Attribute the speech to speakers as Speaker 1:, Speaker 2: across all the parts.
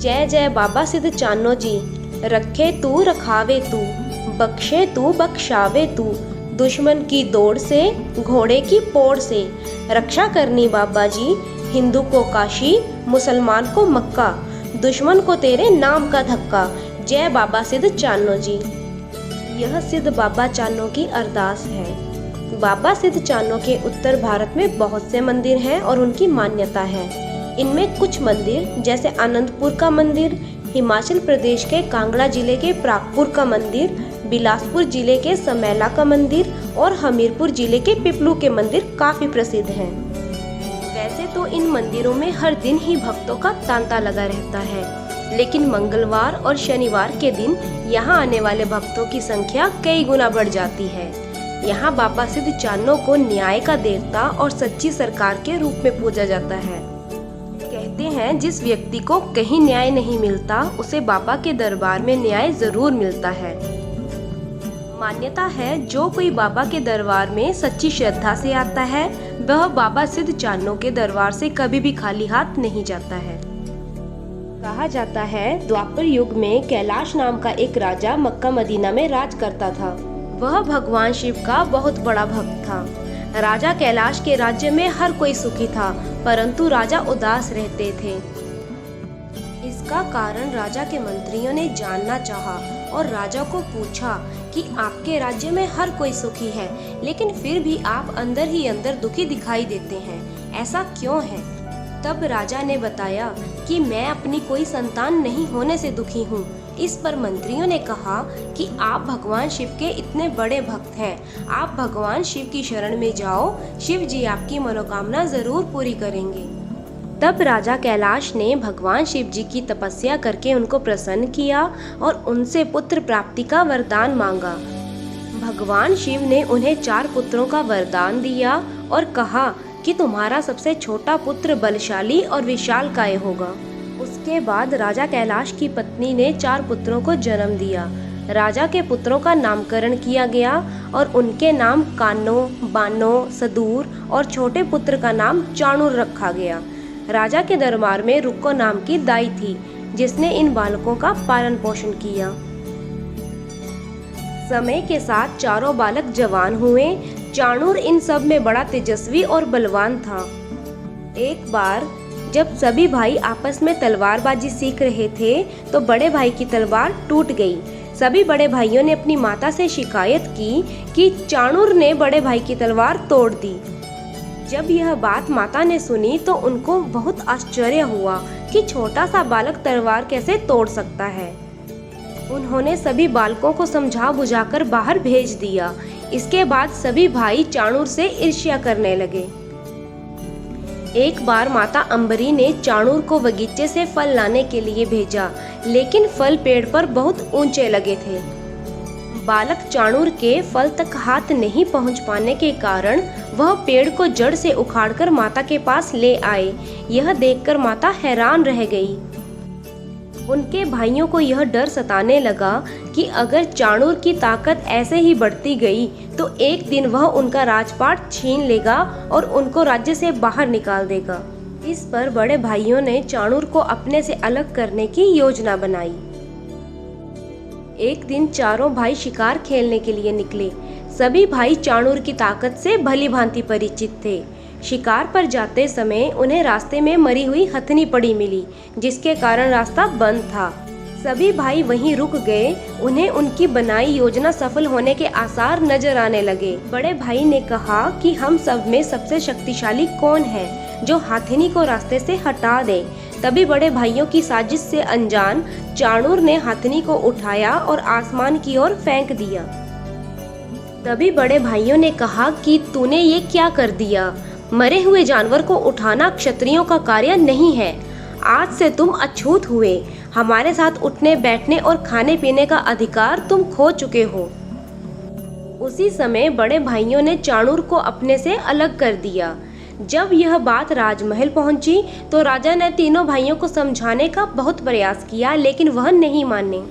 Speaker 1: जय जय बाबा सिद्ध चानो जी, रखे तू रखावे तू, बख्शे तू बख्शावे तू, दुश्मन की दौड़ से घोड़े की पोड़ से, रक्षा करनी बाबा जी, हिंदू को काशी मुसलमान को मक्का, दुश्मन को तेरे नाम का धक्का, जय बाबा सिद्ध चानो जी। यह सिद्ध बाबा चानो की अरदास है। बाबा सिद्ध चानो के उत्तर भारत में बहुत से मंदिर हैं और उनकी मान्यता है। इनमें कुछ मंदिर जैसे आनंदपुर का मंदिर, हिमाचल प्रदेश के कांगड़ा जिले के प्रागपुर का मंदिर, बिलासपुर जिले के समैला का मंदिर और हमीरपुर जिले के पिपलू के मंदिर काफी प्रसिद्ध हैं। वैसे तो इन मंदिरों में हर दिन ही भक्तों का तांता लगा रहता है, लेकिन मंगलवार और शनिवार के दिन यहाँ आने वाले भक्तों की संख्या कई गुना बढ़ जाती है। यहाँ बाबा सिद्ध चानो को न्याय का देवता और सच्ची सरकार के रूप में पूजा जाता है। कहते हैं जिस व्यक्ति को कहीं न्याय नहीं मिलता उसे बाबा के दरबार में न्याय जरूर मिलता है। मान्यता है जो कोई बाबा के दरबार में सच्ची श्रद्धा से आता है वह बाबा सिद्ध चानो के दरबार से कभी भी खाली हाथ नहीं जाता है। कहा जाता है द्वापर युग में कैलाश नाम का एक राजा मक्का मदीना में राज करता था। वह भगवान शिव का बहुत बड़ा भक्त था। राजा कैलाश के राज्य में हर कोई सुखी था, परंतु राजा उदास रहते थे। इसका कारण राजा के मंत्रियों ने जानना चाहा और राजा को पूछा कि आपके राज्य में हर कोई सुखी है, लेकिन फिर भी आप अंदर ही अंदर दुखी दिखाई देते हैं, ऐसा क्यों है? तब राजा ने बताया कि मैं अपनी कोई संतान नहीं होने से दुखी हूँ। इस पर मंत्रियों ने कहा कि आप भगवान शिव के इतने बड़े भक्त हैं, आप भगवान शिव की शरण में जाओ, शिव जी आपकी मनोकामना जरूर पूरी करेंगे। तब राजा कैलाश ने भगवान शिव जी की तपस्या करके उनको प्रसन्न किया और उनसे पुत्र प्राप्ति का वरदान मांगा। भगवान शिव ने उन्हें 4 पुत्रों का वरदान दिया और कहा कि तुम्हारा सबसे छोटा पुत्र बलशाली और विशालकाय होगा। उसके बाद राजा कैलाश की पत्नी ने 4 पुत्रों को जन्म दिया। राजा के पुत्रों का नामकरण किया गया और उनके नाम कान्नो, बानो, सदूर और छोटे पुत्र का नाम चाणूर रखा गया। राजा के दरबार में रुक्को नाम की दाई थी जिसने इन बालकों का पालन पोषण किया। समय के साथ चारों बालक जवान हुए। चाणूर इन सब में बड़ा तेजस्वी और बलवान था। एक बार जब सभी भाई आपस में तलवारबाजी सीख रहे थे तो बड़े भाई की तलवार टूट गई। सभी बड़े भाइयों ने अपनी माता से शिकायत की कि चाणूर ने बड़े भाई की तलवार तोड़ दी। जब यह बात माता ने सुनी तो उनको बहुत आश्चर्य हुआ कि छोटा सा बालक तलवार कैसे तोड़ सकता है। उन्होंने सभी बालकों को समझा बुझाकर बाहर भेज दिया। इसके बाद सभी भाई चाणूर से ईर्ष्या करने लगे। एक बार माता अंबरी ने चाणूर को बगीचे से फल लाने के लिए भेजा, लेकिन फल पेड़ पर बहुत ऊंचे लगे थे। बालक चाणूर के फल तक हाथ नहीं पहुंच पाने के कारण वह पेड़ को जड़ से उखाड़कर माता के पास ले आए। यह देखकर माता हैरान रह गई। उनके भाइयों को यह डर सताने लगा कि अगर चाणूर की ताकत ऐसे ही बढ़ती गई तो एक दिन वह उनका राजपाट छीन लेगा और उनको राज्य से बाहर निकाल देगा। इस पर बड़े भाइयों ने चाणूर को अपने से अलग करने की योजना बनाई। एक दिन चारों भाई शिकार खेलने के लिए निकले। सभी भाई चाणूर की ताकत से भली भांति परिचित थे। शिकार पर जाते समय उन्हें रास्ते में मरी हुई हथनी पड़ी मिली, जिसके कारण रास्ता बंद था। सभी भाई वहीं रुक गए। उन्हें उनकी बनाई योजना सफल होने के आसार नजर आने लगे। बड़े भाई ने कहा कि हम सब में सबसे शक्तिशाली कौन है जो हथनी को रास्ते से हटा दे। तभी बड़े भाइयों की साजिश से अनजान चाणूर ने हथनी को उठाया और आसमान की ओर फेंक दिया। तभी बड़े भाइयों ने कहा कि तूने ये क्या कर दिया? मरे हुए जानवर को उठाना क्षत्रियों का कार्य नहीं है। आज से तुम अछूत हुए। हमारे साथ उठने बैठने और खाने पीने का अधिकार तुम खो चुके हो। उसी समय बड़े भाइयों ने चाणूर को अपने से अलग कर दिया। जब यह बात राजमहल पहुंची तो राजा ने तीनों भाइयों को समझाने का बहुत प्रयास किया, लेकिन वह नहीं माने।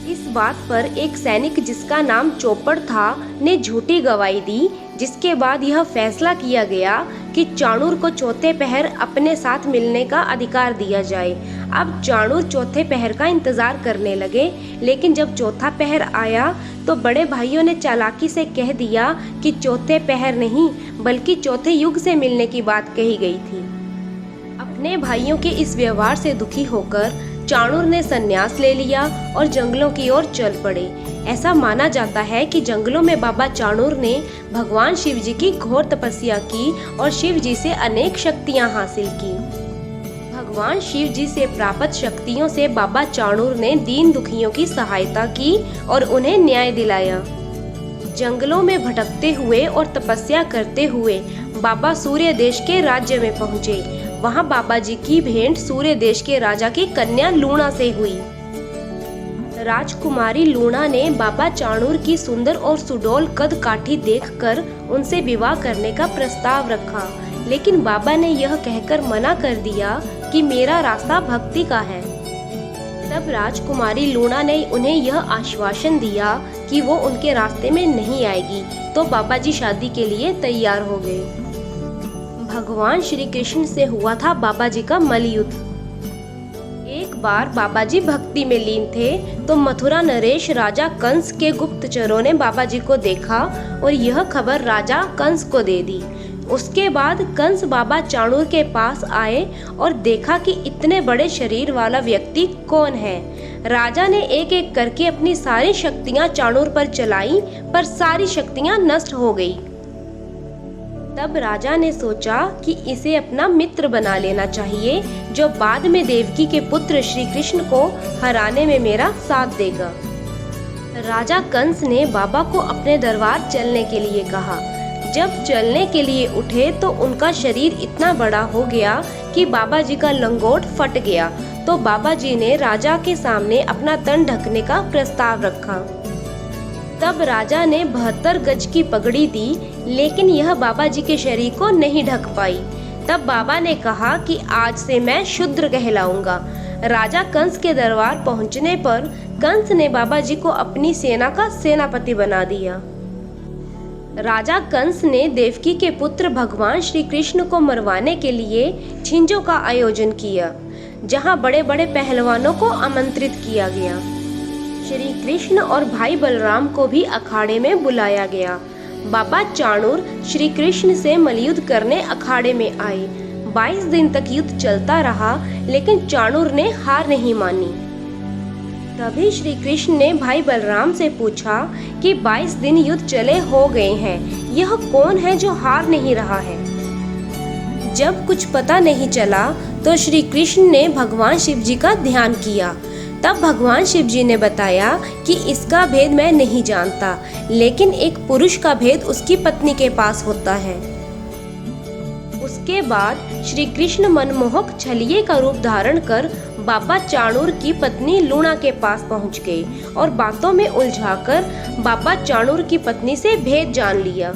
Speaker 1: इस बात पर एक सैनिक जिसका नाम चोपड़ था ने झूठी गवाही दी, जिसके बाद यह फैसला किया गया कि चाणूर को चौथे पहर अपने साथ मिलने का अधिकार दिया जाए। अब चाणूर चौथे पहर का इंतजार करने लगे, लेकिन जब चौथा पहर आया तो बड़े भाइयों ने चालाकी से कह दिया कि चौथे पहर नहीं बल्कि चौथे युग से मिलने की बात कही गई थी। अपने भाइयों के इस व्यवहार से दुखी होकर चाणूर ने संन्यास ले लिया और जंगलों की ओर चल पड़े। ऐसा माना जाता है कि जंगलों में बाबा चाणूर ने भगवान शिव जी की घोर तपस्या की और शिव जी से अनेक शक्तियां हासिल की। भगवान शिव जी से प्राप्त शक्तियों से बाबा चाणूर ने दीन दुखियों की सहायता की और उन्हें न्याय दिलाया। जंगलों में भटकते हुए और तपस्या करते हुए बाबा सूर्य देश के राज्य में पहुँचे। वहाँ बाबा जी की भेंट सूर्य देश के राजा की कन्या लूणा से हुई। राजकुमारी लूणा ने बाबा चाणूर की सुंदर और सुडौल कद काठी देखकर उनसे विवाह करने का प्रस्ताव रखा, लेकिन बाबा ने यह कहकर मना कर दिया कि मेरा रास्ता भक्ति का है। तब राजकुमारी लूणा ने उन्हें यह आश्वासन दिया कि वो उनके रास्ते में नहीं आएगी, तो बाबा जी शादी के लिए तैयार हो गए। भगवान श्री कृष्ण से हुआ था बाबा जी का मल्लयुद्ध। एक बार बाबा जी भक्ति में लीन थे तो मथुरा नरेश राजा कंस के गुप्तचरों ने बाबा जी को देखा और यह खबर राजा कंस को दे दी। उसके बाद कंस बाबा चाणूर के पास आए और देखा कि इतने बड़े शरीर वाला व्यक्ति कौन है। राजा ने एक एक करके अपनी सारी शक्तियां चाणूर पर चलाई, पर सारी शक्तियां नष्ट हो गई। तब राजा ने सोचा कि इसे अपना मित्र बना लेना चाहिए, जो बाद में देवकी के पुत्र श्री कृष्ण को हराने में मेरा साथ देगा। राजा कंस ने बाबा को अपने दरबार चलने के लिए कहा। जब चलने के लिए उठे तो उनका शरीर इतना बड़ा हो गया कि बाबा जी का लंगोट फट गया। तो बाबा जी ने राजा के सामने अपना तन ढकने का प्रस्ताव रखा। तब राजा ने 72 गज की पगड़ी दी, लेकिन यह बाबा जी के शरीर को नहीं ढक पाई। तब बाबा ने कहा कि आज से मैं शूद्र कहलाऊंगा। राजा कंस के दरबार पहुंचने पर कंस ने बाबा जी को अपनी सेना का सेनापति बना दिया। राजा कंस ने देवकी के पुत्र भगवान श्री कृष्ण को मरवाने के लिए छिंजों का आयोजन किया, जहां बड़े बड़े पहलवानों को आमंत्रित किया गया। श्री कृष्ण और भाई बलराम को भी अखाड़े में बुलाया गया। बाबा चाणूर श्री कृष्ण से मल्लयुद्ध करने अखाड़े में आए। 22 दिन तक युद्ध चलता रहा, लेकिन चाणूर ने हार नहीं मानी। तभी श्री कृष्ण ने भाई बलराम से पूछा कि 22 दिन युद्ध चले हो गए हैं, यह कौन है जो हार नहीं रहा है। जब कुछ पता नहीं चला तो श्री कृष्ण ने भगवान शिव जी का ध्यान किया। तब भगवान शिव जी ने बताया कि इसका भेद मैं नहीं जानता, लेकिन एक पुरुष का भेद उसकी पत्नी के पास होता है। उसके बाद श्री कृष्ण मनमोहक छलिए का रूप धारण कर बाबा चाणूर की पत्नी लूणा के पास पहुंच गए और बातों में उलझाकर बाबा चाणूर की पत्नी से भेद जान लिया।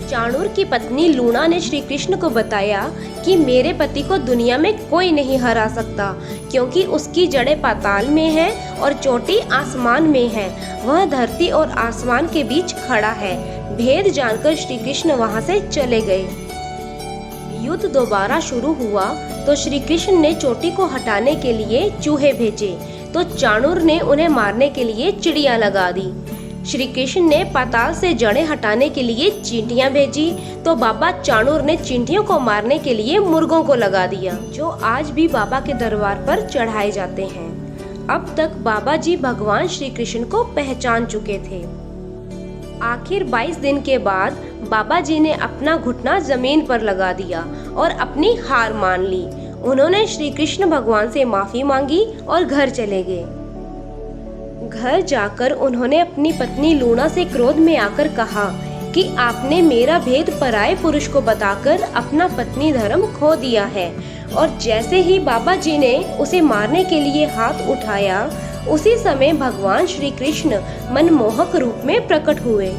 Speaker 1: चाणूर की पत्नी लूणा ने श्री कृष्ण को बताया कि मेरे पति को दुनिया में कोई नहीं हरा सकता, क्योंकि उसकी जड़ें पाताल में हैं और चोटी आसमान में है। वह धरती और आसमान के बीच खड़ा है। भेद जानकर श्री कृष्ण वहां से चले गए। युद्ध दोबारा शुरू हुआ तो श्री कृष्ण ने चोटी को हटाने के लिए चूहे भेजे, तो चाणूर ने उन्हें मारने के लिए चिड़िया लगा दी। श्री कृष्ण ने पाताल से जड़ें हटाने के लिए चींटियां भेजी, तो बाबा चाणूर ने चींटियों को मारने के लिए मुर्गों को लगा दिया, जो आज भी बाबा के दरबार पर चढ़ाए जाते हैं। अब तक बाबा जी भगवान श्री कृष्ण को पहचान चुके थे। आखिर 22 दिन के बाद बाबा जी ने अपना घुटना जमीन पर लगा दिया और अपनी हार मान ली। उन्होंने श्री कृष्ण भगवान से माफी मांगी और घर चले गए। घर जाकर उन्होंने अपनी पत्नी लूणा से क्रोध में आकर कहा कि आपने मेरा भेद पराये पुरुष को बताकर अपना पत्नी धर्म खो दिया है। और जैसे ही बाबा जी ने उसे मारने के लिए हाथ उठाया, उसी समय भगवान श्री कृष्ण मनमोहक रूप में प्रकट हुए।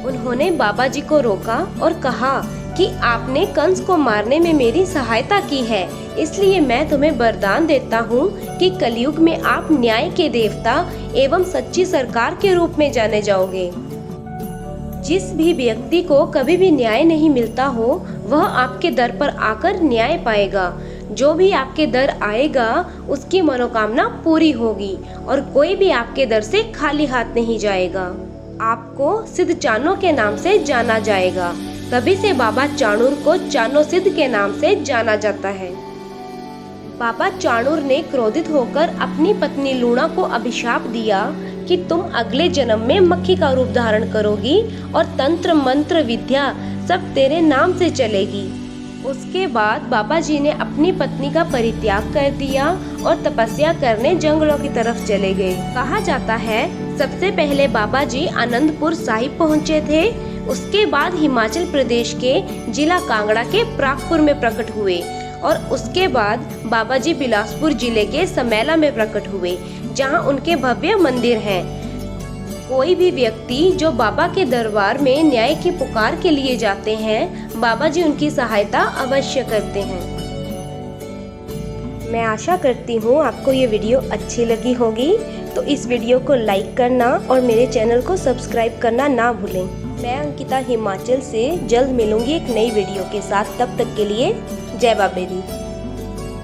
Speaker 1: उन्होंने बाबा जी को रोका और कहा कि आपने कंस को मारने में मेरी सहायता की है, इसलिए मैं तुम्हें वरदान देता हूँ कि कलयुग में आप न्याय के देवता एवं सच्ची सरकार के रूप में जाने जाओगे। जिस भी व्यक्ति को कभी भी न्याय नहीं मिलता हो, वह आपके दर पर आकर न्याय पाएगा। जो भी आपके दर आएगा उसकी मनोकामना पूरी होगी और कोई भी आपके दर से खाली हाथ नहीं जाएगा। आपको सिद्ध चानो के नाम से जाना जाएगा। तभी से बाबा चाणूर को चानो सिद्ध के नाम से जाना जाता है। बाबा चाणूर ने क्रोधित होकर अपनी पत्नी लूणा को अभिशाप दिया कि तुम अगले जन्म में मक्खी का रूप धारण करोगी और तंत्र मंत्र विद्या सब तेरे नाम से चलेगी। उसके बाद बाबा जी ने अपनी पत्नी का परित्याग कर दिया और तपस्या करने जंगलों की तरफ चले गए। कहा जाता है सबसे पहले बाबा जी आनंदपुर साहिब पहुँचे थे, उसके बाद हिमाचल प्रदेश के जिला कांगड़ा के प्रागपुर में प्रकट हुए और उसके बाद बाबा जी बिलासपुर जिले के समैला में प्रकट हुए, जहां उनके भव्य मंदिर हैं। कोई भी व्यक्ति जो बाबा के दरबार में न्याय की पुकार के लिए जाते हैं, बाबा जी उनकी सहायता अवश्य करते हैं। मैं आशा करती हूँ आपको ये वीडियो अच्छी लगी होगी, तो इस वीडियो को लाइक करना और मेरे चैनल को सब्सक्राइब करना ना भूलें। मैं अंकिता हिमाचल से जल्द मिलूंगी एक नई वीडियो के साथ। तब तक के लिए जय बाबेरी।